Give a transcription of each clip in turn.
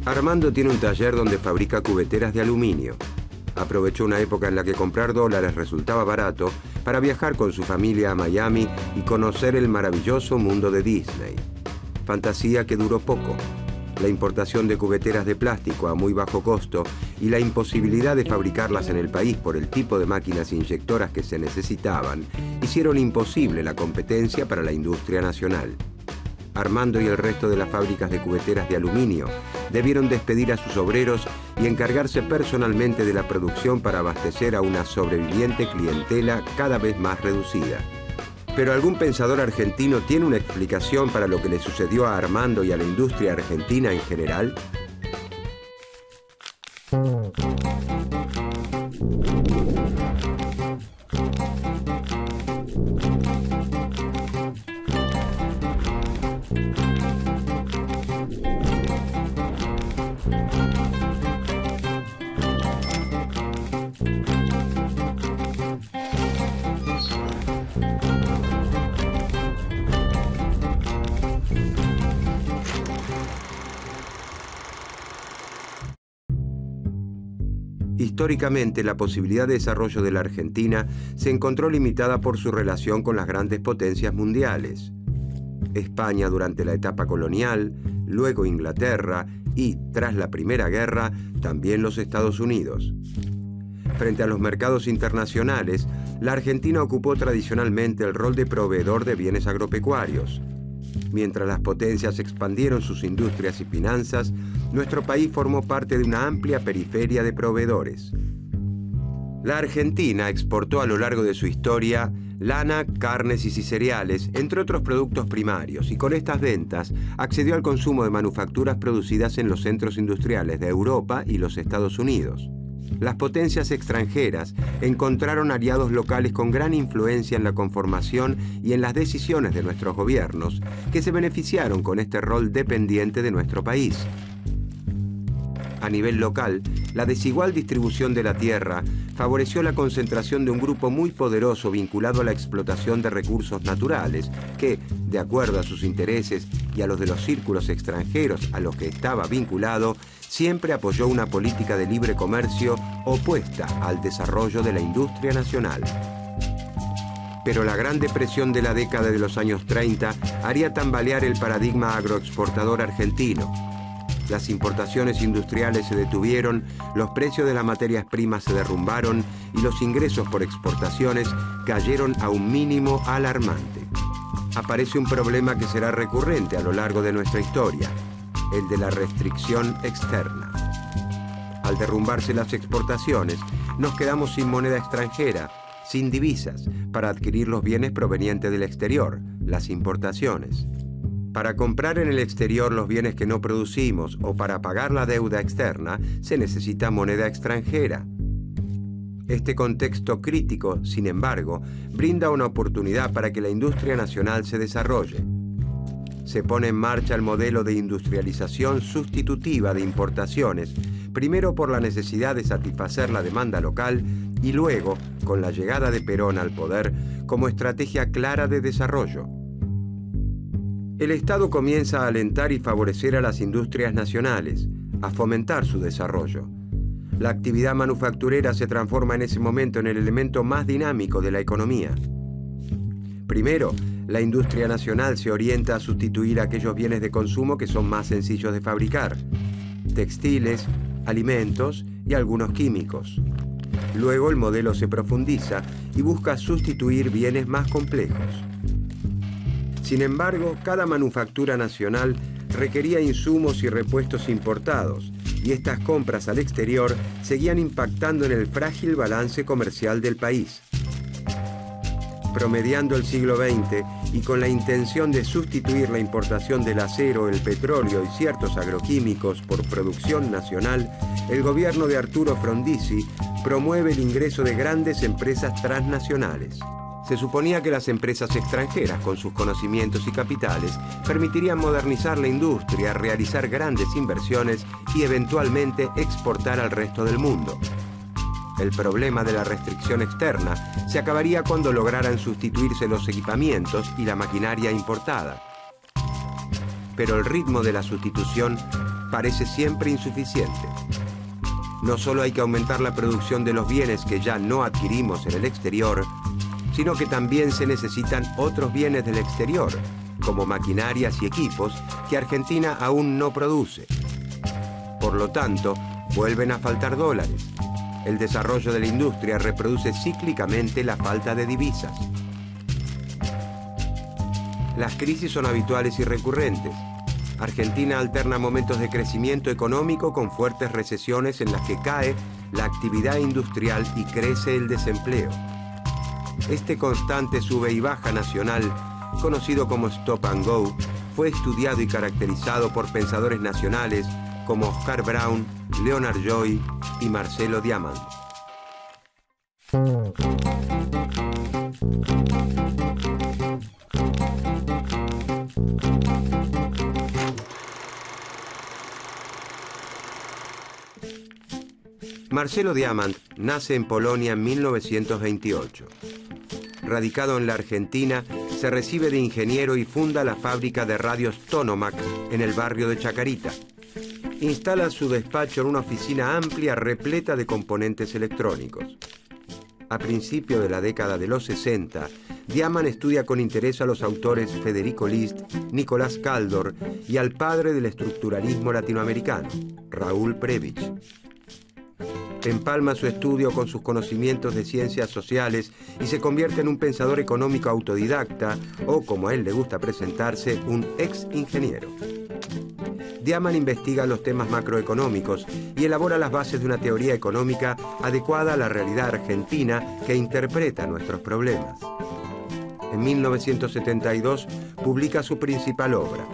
Armando tiene un taller donde fabrica cubeteras de aluminio. Aprovechó una época en la que comprar dólares resultaba barato para viajar con su familia a Miami y conocer el maravilloso mundo de Disney. Fantasía que duró poco. La importación de cubeteras de plástico a muy bajo costo y la imposibilidad de fabricarlas en el país por el tipo de máquinas inyectoras que se necesitaban hicieron imposible la competencia para la industria nacional. Armando y el resto de las fábricas de cubeteras de aluminio debieron despedir a sus obreros y encargarse personalmente de la producción para abastecer a una sobreviviente clientela cada vez más reducida. ¿Pero algún pensador argentino tiene una explicación para lo que le sucedió a Armando y a la industria argentina en general? Históricamente, la posibilidad de desarrollo de la Argentina se encontró limitada por su relación con las grandes potencias mundiales. España durante la etapa colonial, luego Inglaterra y, tras la Primera Guerra, también los Estados Unidos. Frente a los mercados internacionales, la Argentina ocupó tradicionalmente el rol de proveedor de bienes agropecuarios. Mientras las potencias expandieron sus industrias y finanzas, nuestro país formó parte de una amplia periferia de proveedores. La Argentina exportó a lo largo de su historia lana, carnes y cereales, entre otros productos primarios, y con estas ventas accedió al consumo de manufacturas producidas en los centros industriales de Europa y los Estados Unidos. Las potencias extranjeras encontraron aliados locales con gran influencia en la conformación y en las decisiones de nuestros gobiernos, que se beneficiaron con este rol dependiente de nuestro país. A nivel local, la desigual distribución de la tierra favoreció la concentración de un grupo muy poderoso vinculado a la explotación de recursos naturales, que, de acuerdo a sus intereses y a los de los círculos extranjeros a los que estaba vinculado, siempre apoyó una política de libre comercio opuesta al desarrollo de la industria nacional. Pero la Gran Depresión de la década de los años 30 haría tambalear el paradigma agroexportador argentino. Las importaciones industriales se detuvieron, los precios de las materias primas se derrumbaron y los ingresos por exportaciones cayeron a un mínimo alarmante. Aparece un problema que será recurrente a lo largo de nuestra historia: el de la restricción externa. Al derrumbarse las exportaciones, nos quedamos sin moneda extranjera, sin divisas, para adquirir los bienes provenientes del exterior, las importaciones. Para comprar en el exterior los bienes que no producimos o para pagar la deuda externa, se necesita moneda extranjera. Este contexto crítico, sin embargo, brinda una oportunidad para que la industria nacional se desarrolle. Se pone en marcha el modelo de industrialización sustitutiva de importaciones, primero por la necesidad de satisfacer la demanda local y luego, con la llegada de Perón al poder, como estrategia clara de desarrollo. El Estado comienza a alentar y favorecer a las industrias nacionales, a fomentar su desarrollo. La actividad manufacturera se transforma en ese momento en el elemento más dinámico de la economía. Primero, la industria nacional se orienta a sustituir aquellos bienes de consumo que son más sencillos de fabricar: textiles, alimentos y algunos químicos. Luego el modelo se profundiza y busca sustituir bienes más complejos. Sin embargo, cada manufactura nacional requería insumos y repuestos importados, y estas compras al exterior seguían impactando en el frágil balance comercial del país. Promediando el siglo XX y con la intención de sustituir la importación del acero, el petróleo y ciertos agroquímicos por producción nacional, el gobierno de Arturo Frondizi promueve el ingreso de grandes empresas transnacionales. Se suponía que las empresas extranjeras, con sus conocimientos y capitales, permitirían modernizar la industria, realizar grandes inversiones y eventualmente exportar al resto del mundo. El problema de la restricción externa se acabaría cuando lograran sustituirse los equipamientos y la maquinaria importada. Pero el ritmo de la sustitución parece siempre insuficiente. No solo hay que aumentar la producción de los bienes que ya no adquirimos en el exterior, sino que también se necesitan otros bienes del exterior, como maquinarias y equipos que Argentina aún no produce. Por lo tanto, vuelven a faltar dólares. El desarrollo de la industria reproduce cíclicamente la falta de divisas. Las crisis son habituales y recurrentes. Argentina alterna momentos de crecimiento económico con fuertes recesiones en las que cae la actividad industrial y crece el desempleo. Este constante sube y baja nacional, conocido como stop and go, fue estudiado y caracterizado por pensadores nacionales como Oscar Brown, Leonard Joy y Marcelo Diamant. Marcelo Diamant nace en Polonia en 1928. Radicado en la Argentina, se recibe de ingeniero y funda la fábrica de radios Tonomac en el barrio de Chacarita. Instala su despacho en una oficina amplia repleta de componentes electrónicos. A principios de la década de los 60, Diamant estudia con interés a los autores Federico List, Nicolás Kaldor y al padre del estructuralismo latinoamericano, Raúl Prebisch. Empalma su estudio con sus conocimientos de ciencias sociales y se convierte en un pensador económico autodidacta o, como a él le gusta presentarse, un ex ingeniero. Diamant investiga los temas macroeconómicos y elabora las bases de una teoría económica adecuada a la realidad argentina que interpreta nuestros problemas. En 1972 publica su principal obra,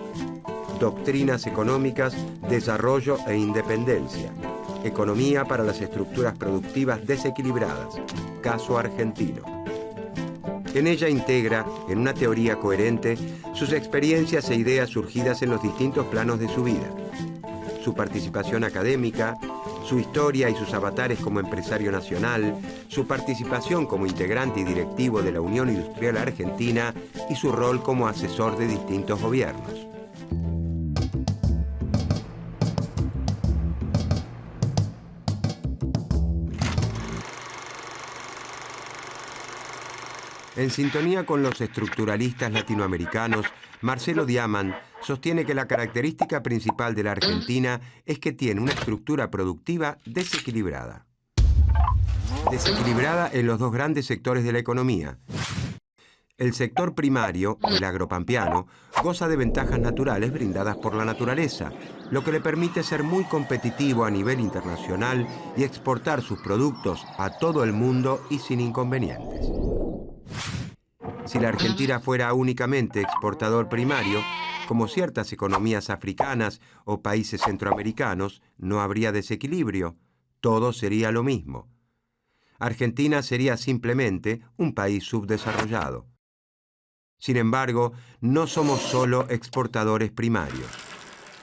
Doctrinas Económicas, Desarrollo e Independencia. Economía para las estructuras productivas desequilibradas, caso argentino. En ella integra, en una teoría coherente, sus experiencias e ideas surgidas en los distintos planos de su vida. Su participación académica, su historia y sus avatares como empresario nacional, su participación como integrante y directivo de la Unión Industrial Argentina y su rol como asesor de distintos gobiernos. En sintonía con los estructuralistas latinoamericanos, Marcelo Diamant sostiene que la característica principal de la Argentina es que tiene una estructura productiva desequilibrada. Desequilibrada en los dos grandes sectores de la economía. El sector primario, el agropampeano, goza de ventajas naturales brindadas por la naturaleza, lo que le permite ser muy competitivo a nivel internacional y exportar sus productos a todo el mundo y sin inconvenientes. Si la Argentina fuera únicamente exportador primario, como ciertas economías africanas o países centroamericanos, no habría desequilibrio, todo sería lo mismo. Argentina sería simplemente un país subdesarrollado. Sin embargo, no somos solo exportadores primarios.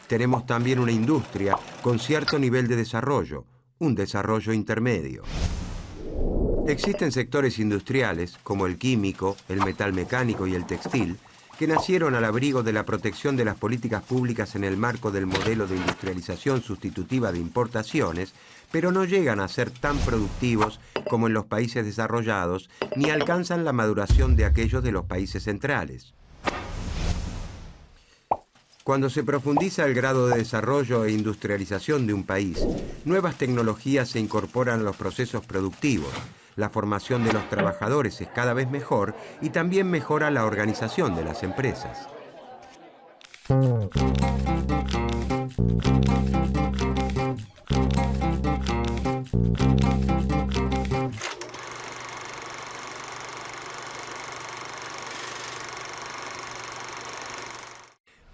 Tenemos también una industria con cierto nivel de desarrollo, un desarrollo intermedio. Existen sectores industriales, como el químico, el metal mecánico y el textil, que nacieron al abrigo de la protección de las políticas públicas en el marco del modelo de industrialización sustitutiva de importaciones, pero no llegan a ser tan productivos como en los países desarrollados, ni alcanzan la maduración de aquellos de los países centrales. Cuando se profundiza el grado de desarrollo e industrialización de un país, nuevas tecnologías se incorporan a los procesos productivos, la formación de los trabajadores es cada vez mejor y también mejora la organización de las empresas.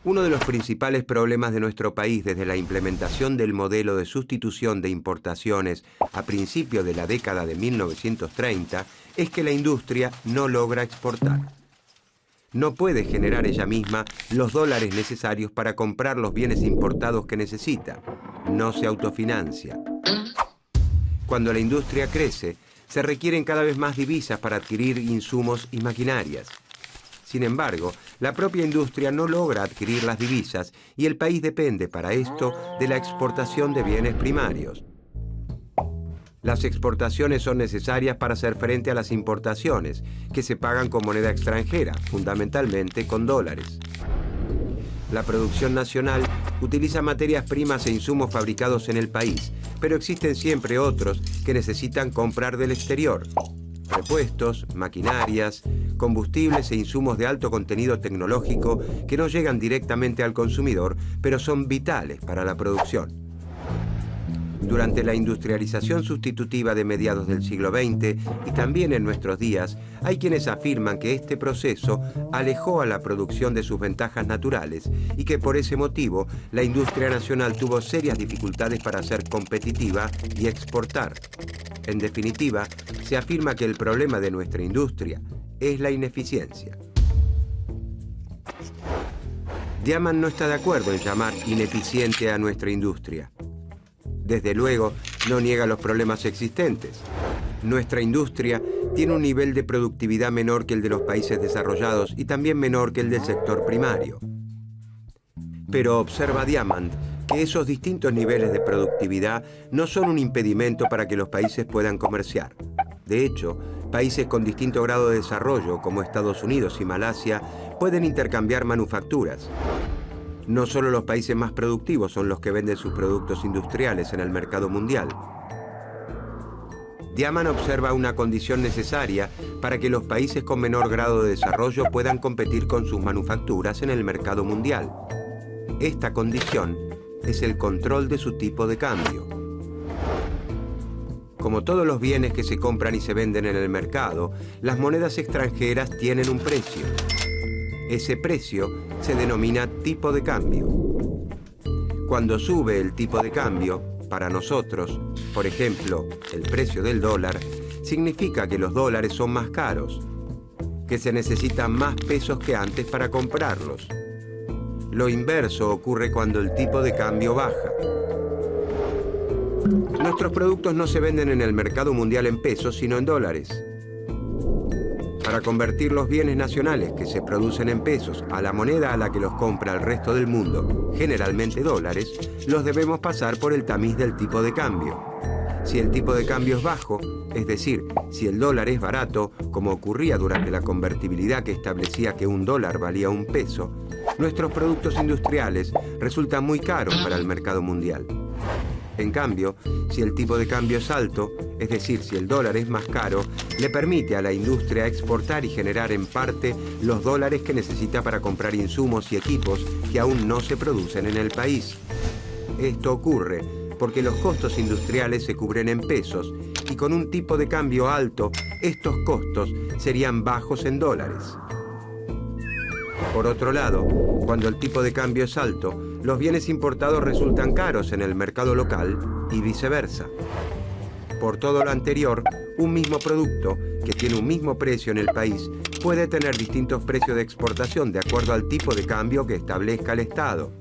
Uno de los principales problemas de nuestro país desde la implementación del modelo de sustitución de importaciones a principios de la década de 1930 es que la industria no logra exportar. No puede generar ella misma los dólares necesarios para comprar los bienes importados que necesita. No se autofinancia. Cuando la industria crece, se requieren cada vez más divisas para adquirir insumos y maquinarias. Sin embargo, la propia industria no logra adquirir las divisas y el país depende para esto de la exportación de bienes primarios. Las exportaciones son necesarias para hacer frente a las importaciones, que se pagan con moneda extranjera, fundamentalmente con dólares. La producción nacional utiliza materias primas e insumos fabricados en el país, pero existen siempre otros que necesitan comprar del exterior. Repuestos, maquinarias, combustibles e insumos de alto contenido tecnológico que no llegan directamente al consumidor, pero son vitales para la producción. Durante la industrialización sustitutiva de mediados del siglo XX y también en nuestros días, hay quienes afirman que este proceso alejó a la producción de sus ventajas naturales y que por ese motivo la industria nacional tuvo serias dificultades para ser competitiva y exportar. En definitiva, se afirma que el problema de nuestra industria es la ineficiencia. Diamant no está de acuerdo en llamar ineficiente a nuestra industria. Desde luego, no niega los problemas existentes. Nuestra industria tiene un nivel de productividad menor que el de los países desarrollados y también menor que el del sector primario. Pero observa Diamant que esos distintos niveles de productividad no son un impedimento para que los países puedan comerciar. De hecho, países con distinto grado de desarrollo, como Estados Unidos y Malasia, pueden intercambiar manufacturas. No solo los países más productivos son los que venden sus productos industriales en el mercado mundial. Diamant observa una condición necesaria para que los países con menor grado de desarrollo puedan competir con sus manufacturas en el mercado mundial. Esta condición es el control de su tipo de cambio. Como todos los bienes que se compran y se venden en el mercado, las monedas extranjeras tienen un precio. Ese precio se denomina tipo de cambio. Cuando sube el tipo de cambio, para nosotros, por ejemplo, el precio del dólar, significa que los dólares son más caros, que se necesitan más pesos que antes para comprarlos. Lo inverso ocurre cuando el tipo de cambio baja. Nuestros productos no se venden en el mercado mundial en pesos, sino en dólares. Para convertir los bienes nacionales que se producen en pesos a la moneda a la que los compra el resto del mundo, generalmente dólares, los debemos pasar por el tamiz del tipo de cambio. Si el tipo de cambio es bajo, es decir, si el dólar es barato, como ocurría durante la convertibilidad que establecía que un dólar valía un peso, nuestros productos industriales resultan muy caros para el mercado mundial. En cambio, si el tipo de cambio es alto, es decir, si el dólar es más caro, le permite a la industria exportar y generar en parte los dólares que necesita para comprar insumos y equipos que aún no se producen en el país. Esto ocurre porque los costos industriales se cubren en pesos y con un tipo de cambio alto, estos costos serían bajos en dólares. Por otro lado, cuando el tipo de cambio es alto, los bienes importados resultan caros en el mercado local y viceversa. Por todo lo anterior, un mismo producto que tiene un mismo precio en el país puede tener distintos precios de exportación de acuerdo al tipo de cambio que establezca el Estado.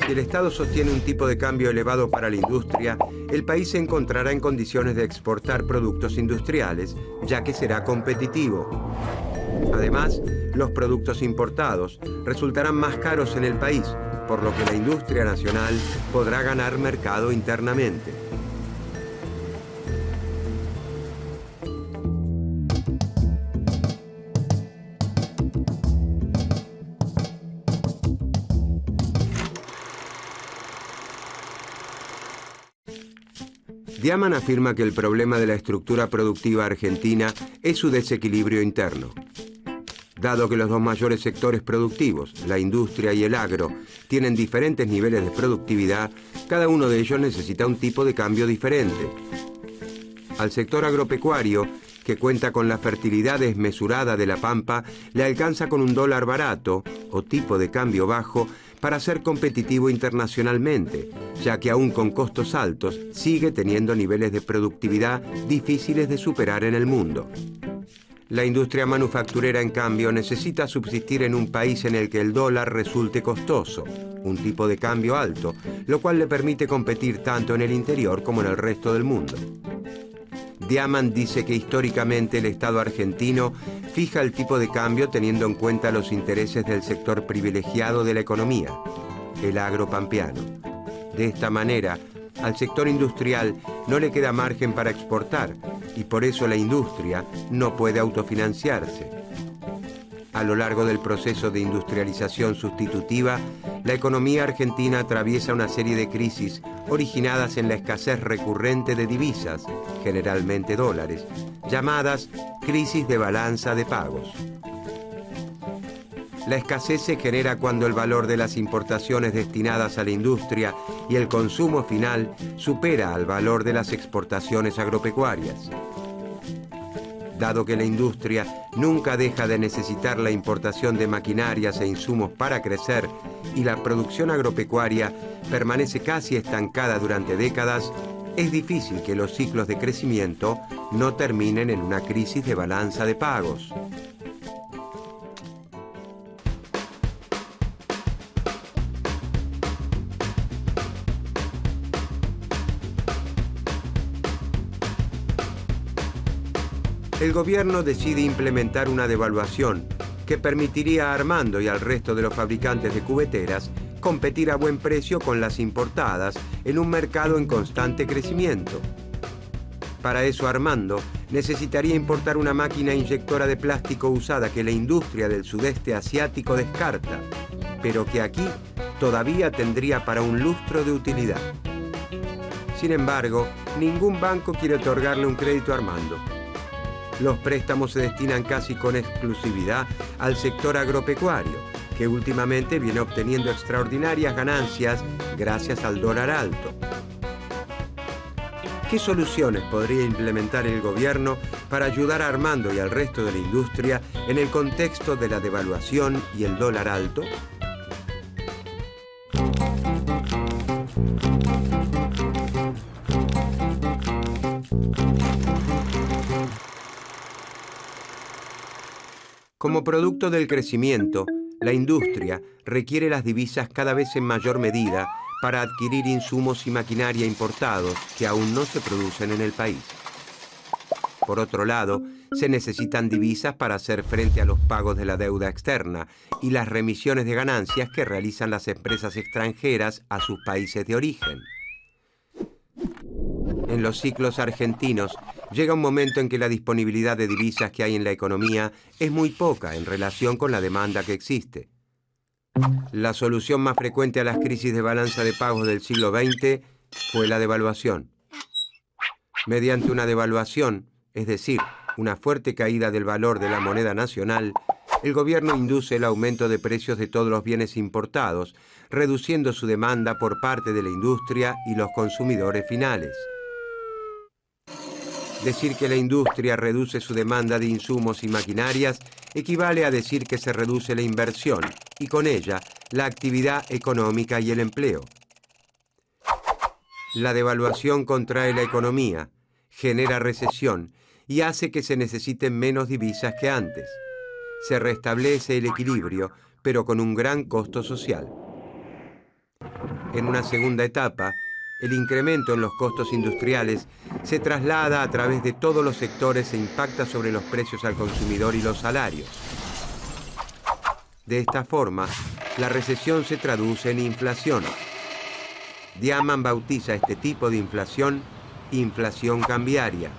Si el Estado sostiene un tipo de cambio elevado para la industria, el país se encontrará en condiciones de exportar productos industriales, ya que será competitivo. Además, los productos importados resultarán más caros en el país, por lo que la industria nacional podrá ganar mercado internamente. Diamant afirma que el problema de la estructura productiva argentina es su desequilibrio interno. Dado que los dos mayores sectores productivos, la industria y el agro, tienen diferentes niveles de productividad, cada uno de ellos necesita un tipo de cambio diferente. Al sector agropecuario, que cuenta con la fertilidad desmesurada de la pampa, le alcanza con un dólar barato, o tipo de cambio bajo, para ser competitivo internacionalmente, ya que aún con costos altos sigue teniendo niveles de productividad difíciles de superar en el mundo. La industria manufacturera, en cambio, necesita subsistir en un país en el que el dólar resulte costoso, un tipo de cambio alto, lo cual le permite competir tanto en el interior como en el resto del mundo. Diamant dice que históricamente el Estado argentino fija el tipo de cambio teniendo en cuenta los intereses del sector privilegiado de la economía, el agropampeano. De esta manera, al sector industrial no le queda margen para exportar y por eso la industria no puede autofinanciarse. A lo largo del proceso de industrialización sustitutiva, la economía argentina atraviesa una serie de crisis originadas en la escasez recurrente de divisas, generalmente dólares, llamadas crisis de balanza de pagos. La escasez se genera cuando el valor de las importaciones destinadas a la industria y el consumo final supera al valor de las exportaciones agropecuarias. Dado que la industria nunca deja de necesitar la importación de maquinarias e insumos para crecer y la producción agropecuaria permanece casi estancada durante décadas, es difícil que los ciclos de crecimiento no terminen en una crisis de balanza de pagos. El gobierno decide implementar una devaluación que permitiría a Armando y al resto de los fabricantes de cubeteras competir a buen precio con las importadas en un mercado en constante crecimiento. Para eso Armando necesitaría importar una máquina inyectora de plástico usada que la industria del sudeste asiático descarta, pero que aquí todavía tendría para un lustro de utilidad. Sin embargo, ningún banco quiere otorgarle un crédito a Armando. Los préstamos se destinan casi con exclusividad al sector agropecuario, que últimamente viene obteniendo extraordinarias ganancias gracias al dólar alto. ¿Qué soluciones podría implementar el gobierno para ayudar a Armando y al resto de la industria en el contexto de la devaluación y el dólar alto? Como producto del crecimiento, la industria requiere las divisas cada vez en mayor medida para adquirir insumos y maquinaria importados que aún no se producen en el país. Por otro lado, se necesitan divisas para hacer frente a los pagos de la deuda externa y las remisiones de ganancias que realizan las empresas extranjeras a sus países de origen. En los ciclos argentinos, llega un momento en que la disponibilidad de divisas que hay en la economía es muy poca en relación con la demanda que existe. La solución más frecuente a las crisis de balanza de pagos del siglo XX fue la devaluación. Mediante una devaluación, es decir, una fuerte caída del valor de la moneda nacional, el gobierno induce el aumento de precios de todos los bienes importados, reduciendo su demanda por parte de la industria y los consumidores finales. Decir que la industria reduce su demanda de insumos y maquinarias equivale a decir que se reduce la inversión y con ella la actividad económica y el empleo. La devaluación contrae la economía, genera recesión y hace que se necesiten menos divisas que antes. Se restablece el equilibrio, pero con un gran costo social. En una segunda etapa, el incremento en los costos industriales se traslada a través de todos los sectores e impacta sobre los precios al consumidor y los salarios. De esta forma, la recesión se traduce en inflación. Diamant bautiza este tipo de inflación inflación cambiaria.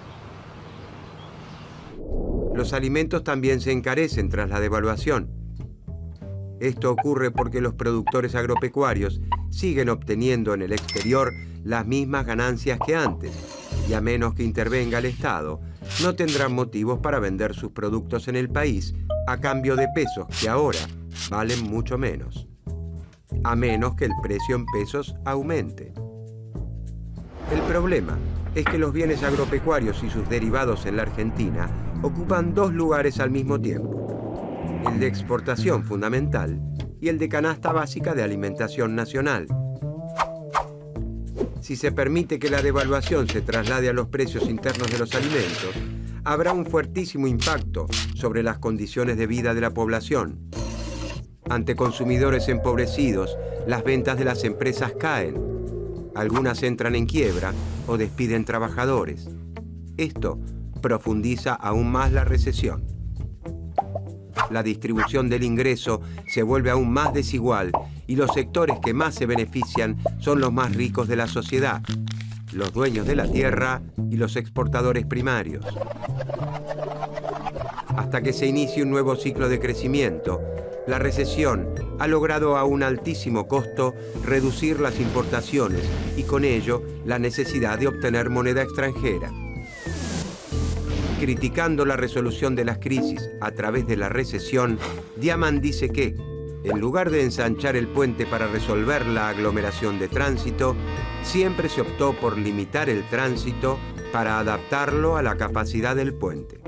Los alimentos también se encarecen tras la devaluación. Esto ocurre porque los productores agropecuarios siguen obteniendo en el exterior las mismas ganancias que antes, y a menos que intervenga el Estado, no tendrán motivos para vender sus productos en el país a cambio de pesos que ahora valen mucho menos, a menos que el precio en pesos aumente. El problema es que los bienes agropecuarios y sus derivados en la Argentina ocupan dos lugares al mismo tiempo: el de exportación fundamental y el de canasta básica de alimentación nacional. Si se permite que la devaluación se traslade a los precios internos de los alimentos, habrá un fuertísimo impacto sobre las condiciones de vida de la población. Ante consumidores empobrecidos, las ventas de las empresas caen. Algunas entran en quiebra o despiden trabajadores. Esto profundiza aún más la recesión. La distribución del ingreso se vuelve aún más desigual y los sectores que más se benefician son los más ricos de la sociedad, los dueños de la tierra y los exportadores primarios. Hasta que se inicie un nuevo ciclo de crecimiento, la recesión ha logrado a un altísimo costo reducir las importaciones y con ello la necesidad de obtener moneda extranjera. Criticando la resolución de las crisis a través de la recesión, Diamant dice que, en lugar de ensanchar el puente para resolver la aglomeración de tránsito, siempre se optó por limitar el tránsito para adaptarlo a la capacidad del puente.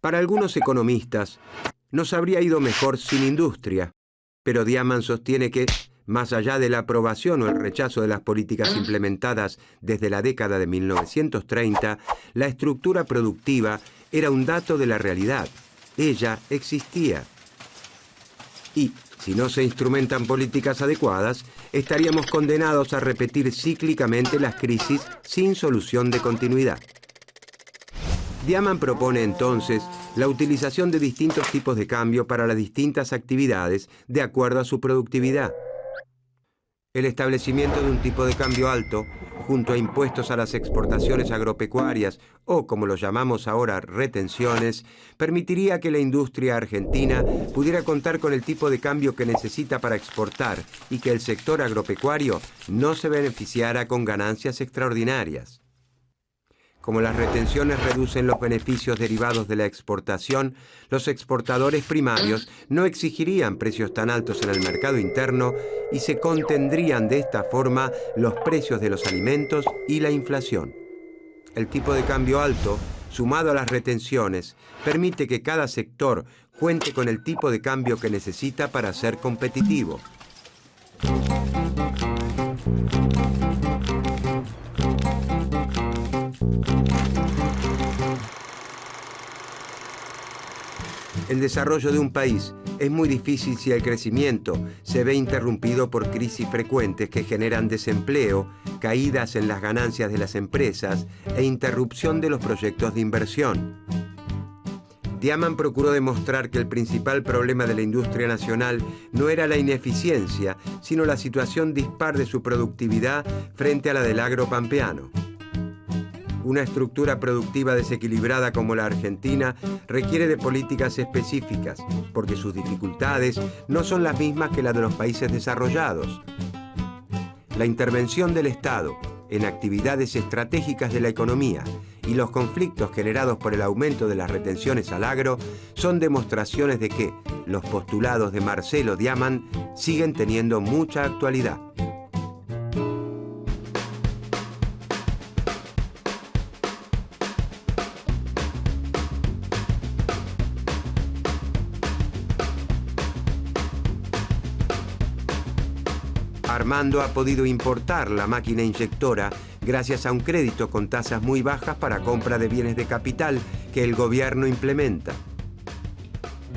Para algunos economistas, nos habría ido mejor sin industria, pero Diamant sostiene que, más allá de la aprobación o el rechazo de las políticas implementadas desde la década de 1930, la estructura productiva era un dato de la realidad. Ella existía. Y, si no se instrumentan políticas adecuadas, estaríamos condenados a repetir cíclicamente las crisis sin solución de continuidad. Diamant propone entonces la utilización de distintos tipos de cambio para las distintas actividades de acuerdo a su productividad. El establecimiento de un tipo de cambio alto, junto a impuestos a las exportaciones agropecuarias o, como lo llamamos ahora, retenciones, permitiría que la industria argentina pudiera contar con el tipo de cambio que necesita para exportar y que el sector agropecuario no se beneficiara con ganancias extraordinarias. Como las retenciones reducen los beneficios derivados de la exportación, los exportadores primarios no exigirían precios tan altos en el mercado interno y se contendrían de esta forma los precios de los alimentos y la inflación. El tipo de cambio alto, sumado a las retenciones, permite que cada sector cuente con el tipo de cambio que necesita para ser competitivo. El desarrollo de un país es muy difícil si el crecimiento se ve interrumpido por crisis frecuentes que generan desempleo, caídas en las ganancias de las empresas e interrupción de los proyectos de inversión. Diamant procuró demostrar que el principal problema de la industria nacional no era la ineficiencia, sino la situación dispar de su productividad frente a la del agro pampeano. Una estructura productiva desequilibrada como la Argentina requiere de políticas específicas, porque sus dificultades no son las mismas que las de los países desarrollados. La intervención del Estado en actividades estratégicas de la economía y los conflictos generados por el aumento de las retenciones al agro son demostraciones de que los postulados de Marcelo Diamant siguen teniendo mucha actualidad. Armando ha podido importar la máquina inyectora gracias a un crédito con tasas muy bajas para compra de bienes de capital que el gobierno implementa.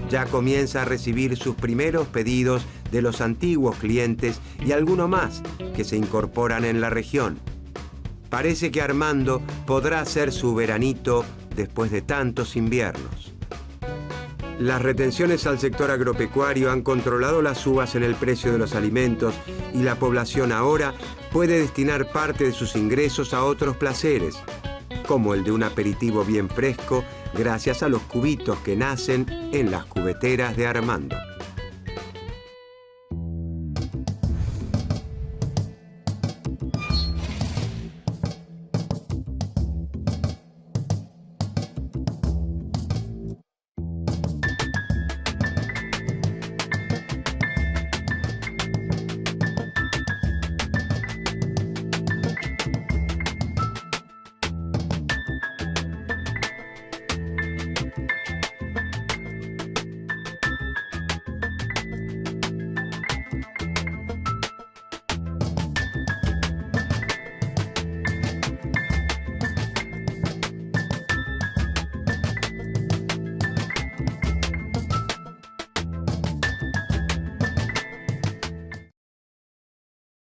Ya comienza a recibir sus primeros pedidos de los antiguos clientes y alguno más que se incorporan en la región. Parece que Armando podrá hacer su veranito después de tantos inviernos. Las retenciones al sector agropecuario han controlado las subas en el precio de los alimentos y la población ahora puede destinar parte de sus ingresos a otros placeres, como el de un aperitivo bien fresco gracias a los cubitos que nacen en las cubeteras de Armando.